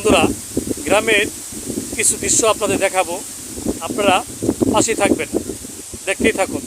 বন্ধুরা, গ্রামের কিছু দৃশ্য আপনাদের দেখাবো। আপনারা পাশেই থাকবেন, দেখতেই থাকুন।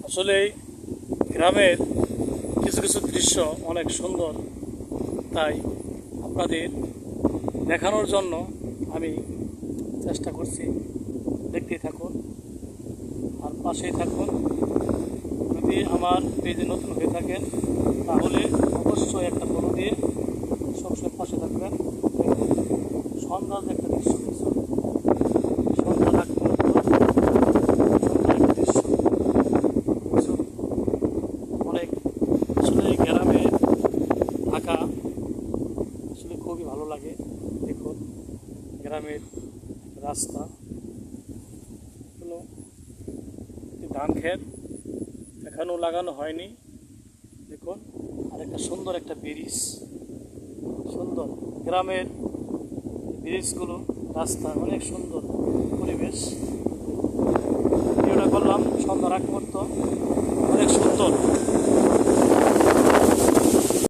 আসলে গ্রামের কিছু কিছু দৃশ্য অনেক সুন্দর, তাই আপনাদের দেখানোর জন্য আমি চেষ্টা করছি। দেখতেই থাকুন আর পাশেই থাকুন। যদি আমার পেজে নতুন হয়ে থাকেন তাহলে অবশ্যই একটা ফলো দিয়ে সবসময় পাশে থাকবেন। সন্ধ্যার যে একটা দৃশ্য দেখছেন, সন্ধ্যা থাকতে অনেক আসলে গ্রামে থাকা আসলে খুবই ভালো লাগে। দেখুন গ্রামের রাস্তা হলো ধান ক্ষেত, এখানেও লাগানো হয়নি। দেখুন আর একটা সুন্দর একটা ব্রিজ, সুন্দর গ্রামের ব্রিজগুলো, রাস্তা অনেক সুন্দর পরিবেশ। ভিডিওটা করলাম সন্ধ্যার আগ মুহূর্ত, অনেক সুন্দর।